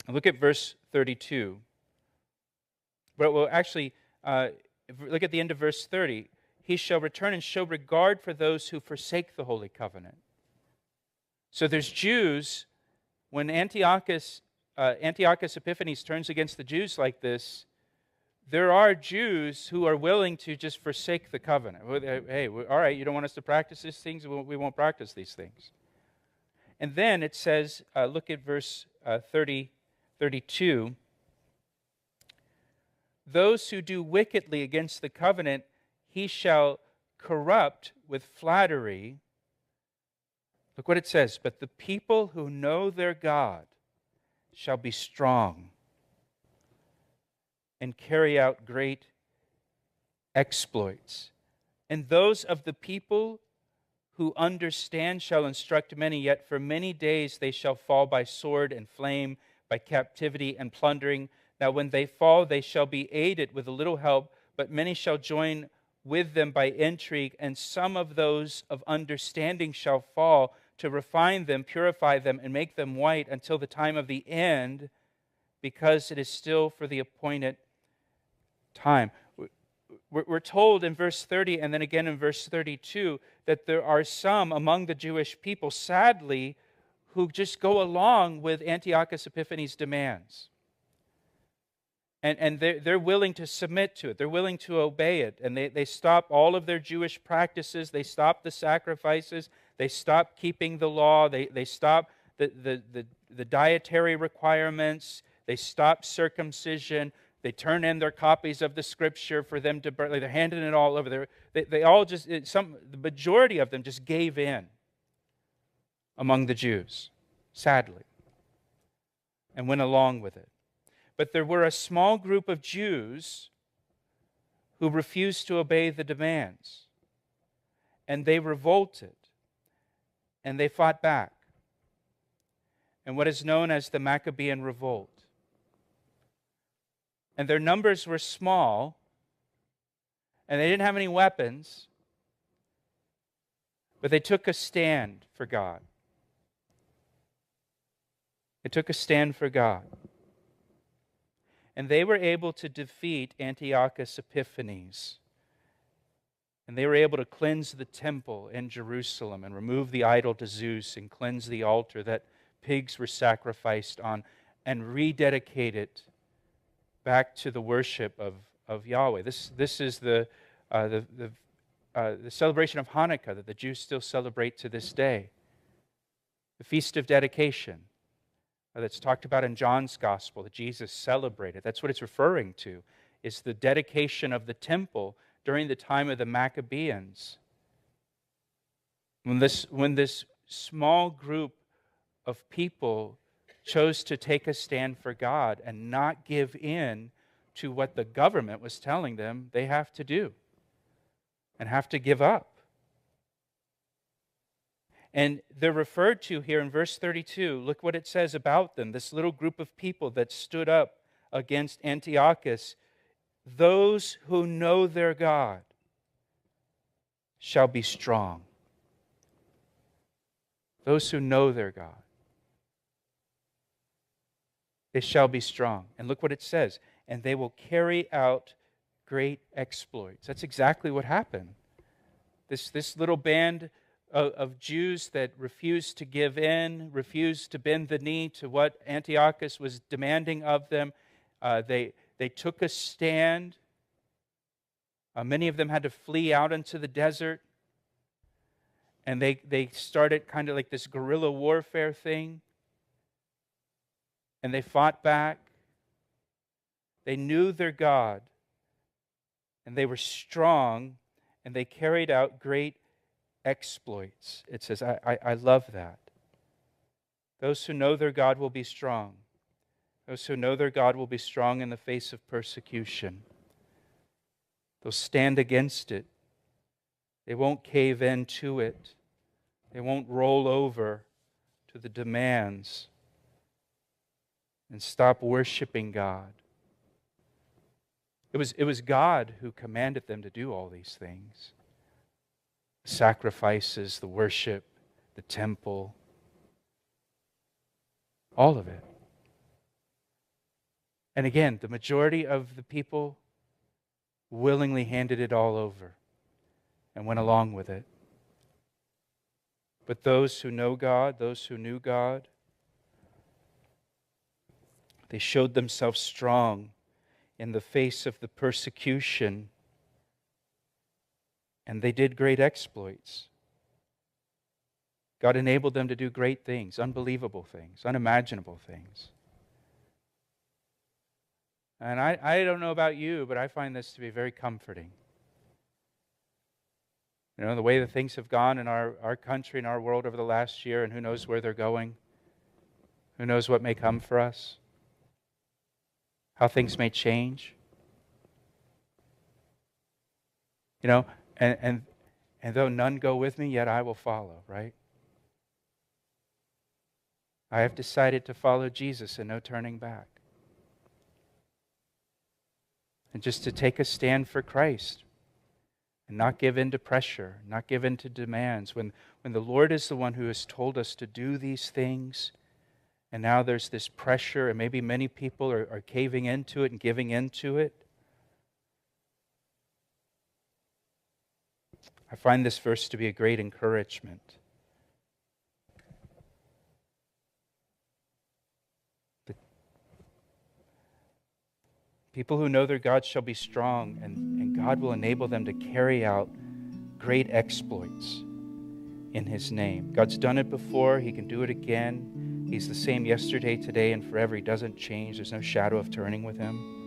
Look at verse 32. Well, actually, look at the end of verse 30. He shall return and show regard for those who forsake the holy covenant. So there's Jews, when Antiochus Epiphanes turns against the Jews like this, there are Jews who are willing to just forsake the covenant. Hey, all right, you don't want us to practice these things? We won't practice these things. And then it says, look at verse 32. Those who do wickedly against the covenant, he shall corrupt with flattery. Look what it says. But the people who know their God shall be strong and carry out great exploits. And those of the people who understand shall instruct many, yet for many days they shall fall by sword and flame, by captivity and plundering. Now when they fall, they shall be aided with a little help, but many shall join with them by intrigue, and some of those of understanding shall fall, to refine them, purify them, and make them white until the time of the end, because it is still for the appointed time. We're told in verse 30 and then again in verse 32 that there are some among the Jewish people, sadly, who just go along with Antiochus Epiphanes' demands. And they're willing to submit to it. They're willing to obey it. And they stop all of their Jewish practices. They stop the sacrifices. They stop keeping the law. They stop the dietary requirements. They stop circumcision. They turn in their copies of the Scripture for them to burn. They're handing it all over. They all just, the majority of them just gave in among the Jews, sadly, and went along with it. But there were a small group of Jews who refused to obey the demands, and they revolted, and they fought back, and what is known as the Maccabean Revolt. And their numbers were small, and they didn't have any weapons, but they took a stand for God. They took a stand for God. And they were able to defeat Antiochus Epiphanes. And they were able to cleanse the temple in Jerusalem and remove the idol to Zeus and cleanse the altar that pigs were sacrificed on and rededicate it back to the worship of Yahweh. This is the celebration of Hanukkah that the Jews still celebrate to this day. The Feast of Dedication that's talked about in John's Gospel that Jesus celebrated. That's what it's referring to. It's the dedication of the temple during the time of the Maccabeans. When this small group of people chose to take a stand for God and not give in to what the government was telling them they have to do and have to give up. And they're referred to here in verse 32. Look what it says about them. This little group of people that stood up against Antiochus. Those who know their God shall be strong. Those who know their God. They shall be strong. And look what it says. And they will carry out great exploits. That's exactly what happened. This little band of Jews that refused to give in, refused to bend the knee to what Antiochus was demanding of them. They took a stand. Many of them had to flee out into the desert. And they started kind of like this guerrilla warfare thing. And they fought back. They knew their God. And they were strong. And they carried out great exploits. It says, I love that. Those who know their God will be strong. Those who know their God will be strong in the face of persecution. They'll stand against it. They won't cave in to it. They won't roll over to the demands and stop worshiping God. It was God who commanded them to do all these things. The sacrifices, the worship, the temple, all of it. And again, the majority of the people willingly handed it all over and went along with it. But those who know God, those who knew God, they showed themselves strong in the face of the persecution, and they did great exploits. God enabled them to do great things, unbelievable things, unimaginable things. And I don't know about you, but I find this to be very comforting. You know, the way that things have gone in our country and our world over the last year, and who knows where they're going. Who knows what may come for us. How things may change. You know, and though none go with me, yet I will follow, right? I have decided to follow Jesus and no turning back. And just to take a stand for Christ and not give in to pressure, not give in to demands. When the Lord is the one who has told us to do these things, and now there's this pressure, and maybe many people are caving into it and giving into it. I find this verse to be a great encouragement. People who know their God shall be strong, and God will enable them to carry out great exploits in His name. God's done it before. He can do it again. He's the same yesterday, today, and forever. He doesn't change. There's no shadow of turning with Him.